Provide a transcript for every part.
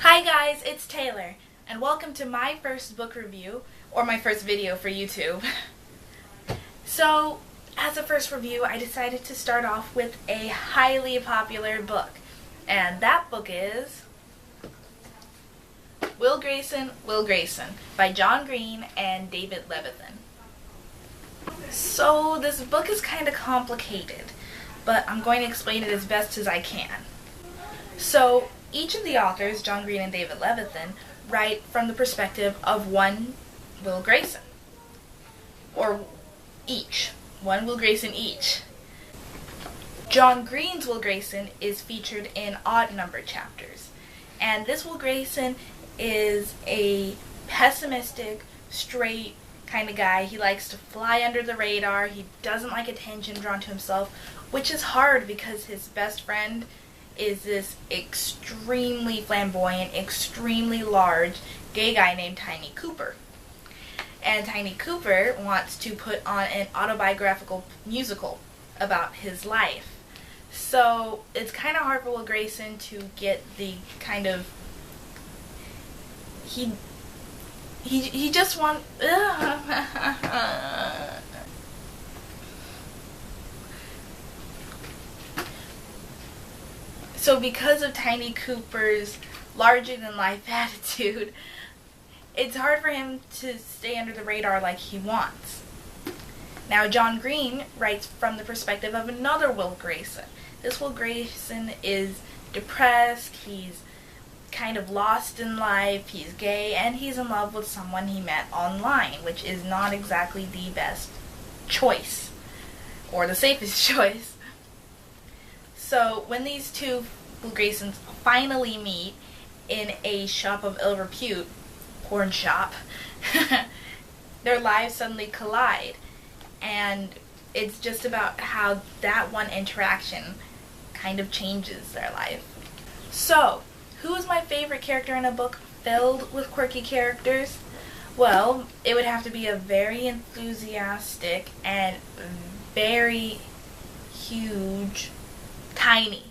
Hi guys, it's Taylor, and welcome to my first book review, or my first video for YouTube. So, as a first review, I decided to start off with a highly popular book, and that book is Will Grayson, Will Grayson by John Green and David Levithan. So, this book is kind of complicated, but I'm going to explain it as best as I can. So, each of the authors, John Green and David Levithan, write from the perspective of one Will Grayson. Or each. One Will Grayson each. John Green's Will Grayson is featured in odd number chapters. And this Will Grayson is a pessimistic, straight kind of guy. He likes to fly under the radar. He doesn't like attention drawn to himself, which is hard because his best friend is this extremely flamboyant, extremely large gay guy named Tiny Cooper. And Tiny Cooper wants to put on an autobiographical musical about his life. So it's kind of hard for Will Grayson to get the kind of... He just wants... So because of Tiny Cooper's larger-than-life attitude, it's hard for him to stay under the radar like he wants. Now, John Green writes from the perspective of another Will Grayson. This Will Grayson is depressed, he's kind of lost in life, he's gay, and he's in love with someone he met online, which is not exactly the best choice, or the safest choice. So, when these two Will Graysons finally meet in a shop of ill repute, porn shop, their lives suddenly collide. And it's just about how that one interaction kind of changes their life. So, who is my favorite character in a book filled with quirky characters? Well, it would have to be a very enthusiastic and very huge Tiny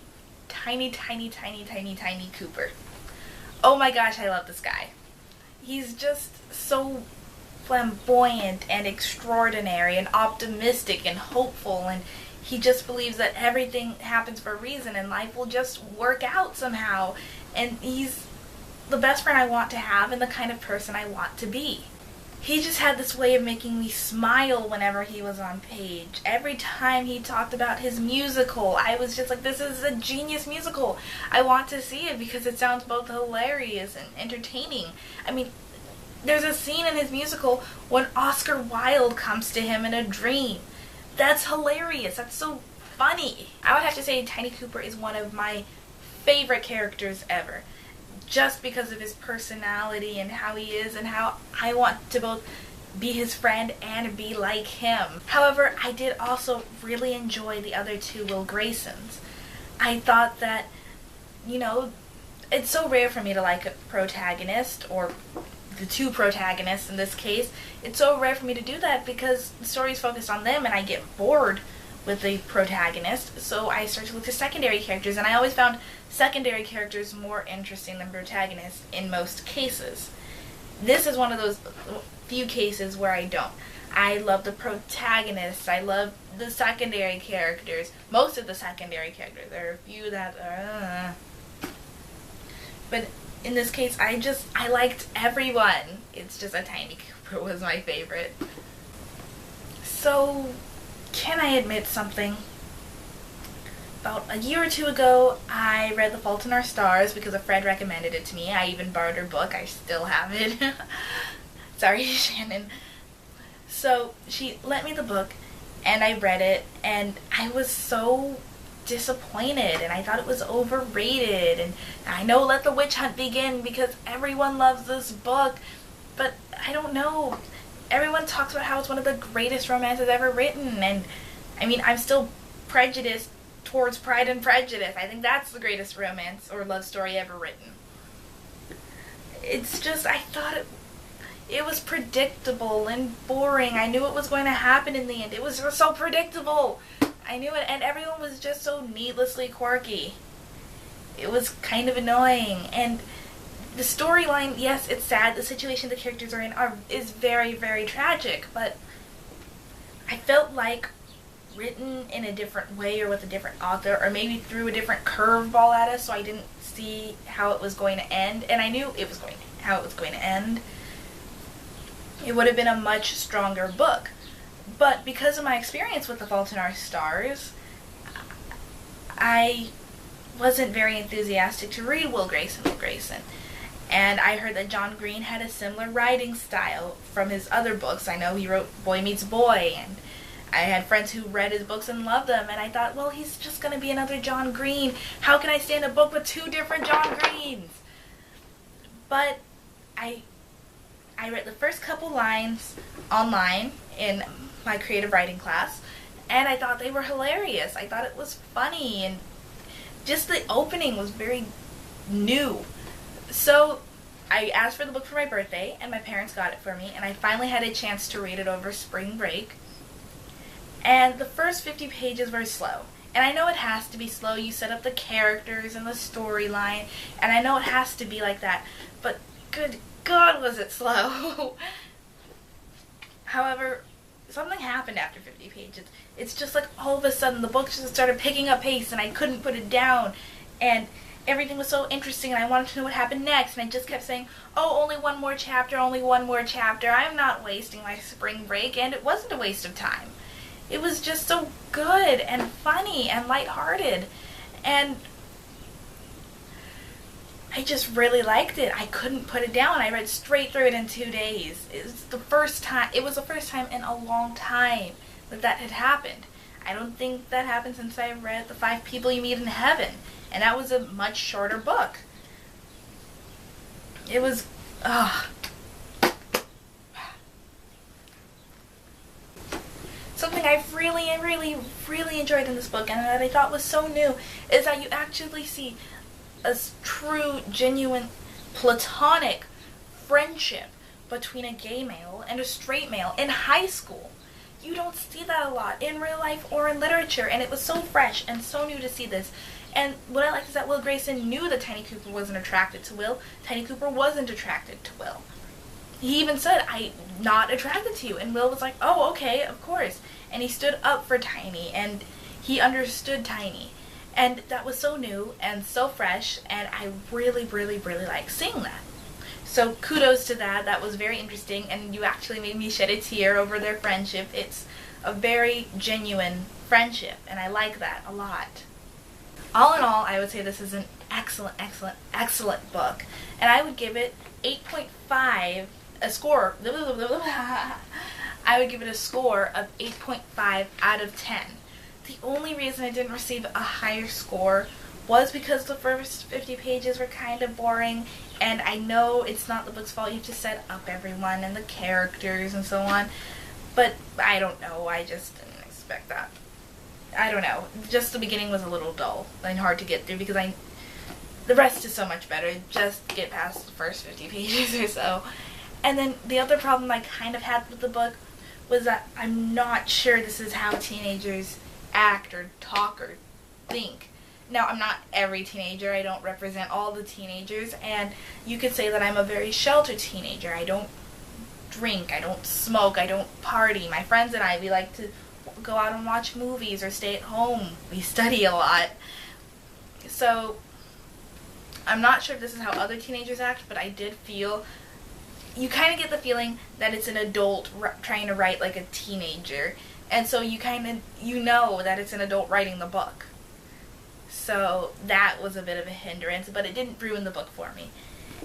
Cooper. Oh my gosh, I love this guy. He's just so flamboyant and extraordinary and optimistic and hopeful, and he just believes that everything happens for a reason and life will just work out somehow. And he's the best friend I want to have and the kind of person I want to be. He just had this way of making me smile whenever he was on page. Every time he talked about his musical, I was just like, this is a genius musical. I want to see it because it sounds both hilarious and entertaining. I mean, there's a scene in his musical when Oscar Wilde comes to him in a dream. That's hilarious. That's so funny. I would have to say Tiny Cooper is one of my favorite characters ever, just because of his personality and how he is and how I want to both be his friend and be like him. However, I did also really enjoy the other two Will Graysons. I thought that, it's so rare for me to like a protagonist, or the two protagonists in this case. It's so rare for me to do that because the story's focused on them and I get bored with the protagonist, so I start to look to secondary characters, and I always found secondary characters more interesting than protagonists in most cases. This is one of those few cases where I don't. I love the protagonists, I love the secondary characters, most of the secondary characters. There are a few that are... But in this case, I liked everyone. It's just that Tiny Cooper was my favorite. So, can I admit something? About a year or two ago, I read The Fault in Our Stars because a friend recommended it to me. I even borrowed her book. I still have it. Sorry, Shannon. So, she lent me the book, and I read it, and I was so disappointed, and I thought it was overrated, and I know Let the Witch Hunt Begin because everyone loves this book, but I don't know. Everyone talks about how it's one of the greatest romances ever written, and I mean, I'm still prejudiced towards Pride and Prejudice. I think that's the greatest romance or love story ever written. It's just, I thought it was predictable and boring. I knew what was going to happen in the end. It was so predictable. I knew it, and everyone was just so needlessly quirky. It was kind of annoying, and The storyline, yes, it's sad. The situation the characters are in is very, very tragic, but I felt like written in a different way or with a different author, or maybe threw a different curveball at us, so I didn't see how it was going to end, and I knew how it was going to end. It would have been a much stronger book. But because of my experience with The Fault in Our Stars, I wasn't very enthusiastic to read Will Grayson. And I heard that John Green had a similar writing style from his other books. I know he wrote Boy Meets Boy, and I had friends who read his books and loved them, and I thought, well, he's just going to be another John Green. How can I stand a book with two different John Greens? But I read the first couple lines online in my creative writing class, and I thought they were hilarious. I thought it was funny, and just the opening was very new. So I asked for the book for my birthday, and my parents got it for me, and I finally had a chance to read it over spring break. And the first 50 pages were slow. And I know it has to be slow. You set up the characters and the storyline, and I know it has to be like that. But good God, was it slow. However, something happened after 50 pages. It's just like all of a sudden the book just started picking up pace, and I couldn't put it down. And everything was so interesting, and I wanted to know what happened next. And I just kept saying, oh, only one more chapter, only one more chapter. I'm not wasting my spring break. And it wasn't a waste of time. It was just so good and funny and lighthearted, and I just really liked it. I couldn't put it down. I read straight through it in 2 days. It was the first time in a long time that had happened. I don't think that happened since I read The 5 People You Meet in Heaven, and that was a much shorter book. It was, something I've really enjoyed in this book, and that I thought was so new, is that you actually see a true, genuine, platonic friendship between a gay male and a straight male in high school. You don't see that a lot in real life or in literature, and it was so fresh and so new to see this. And what I liked is that Will Grayson knew that Tiny Cooper wasn't attracted to Will. Tiny Cooper wasn't attracted to Will. He even said, I'm not attracted to you. And Will was like, oh, okay, of course. And he stood up for Tiny, and he understood Tiny. And that was so new and so fresh, and I really like seeing that. So kudos to that. That was very interesting, and you actually made me shed a tear over their friendship. It's a very genuine friendship, and I like that a lot. All in all, I would say this is an excellent book, and I would give it 8.5. I would give it a score of 8.5 out of 10. The only reason I didn't receive a higher score was because the first 50 pages were kind of boring, and I know it's not the book's fault. You have to set up everyone and the characters and so on, but I don't know. I just didn't expect that. I don't know. Just the beginning was a little dull and hard to get through because the rest is so much better. Just get past the first 50 pages or so. And then the other problem I kind of had with the book was that I'm not sure this is how teenagers act or talk or think. Now, I'm not every teenager. I don't represent all the teenagers, and you could say that I'm a very sheltered teenager. I don't drink, I don't smoke, I don't party. My friends and I, we like to go out and watch movies or stay at home. We study a lot. So, I'm not sure if this is how other teenagers act, but I did feel, you kind of get the feeling that it's an adult trying to write like a teenager. And so you know that it's an adult writing the book. So that was a bit of a hindrance, but it didn't ruin the book for me.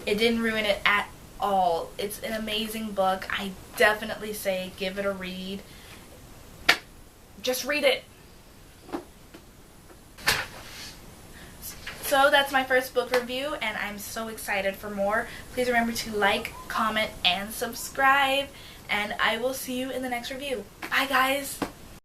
It didn't ruin it at all. It's an amazing book. I definitely say give it a read. Just read it. So that's my first book review, and I'm so excited for more. Please remember to like, comment, and subscribe, and I will see you in the next review. Bye, guys!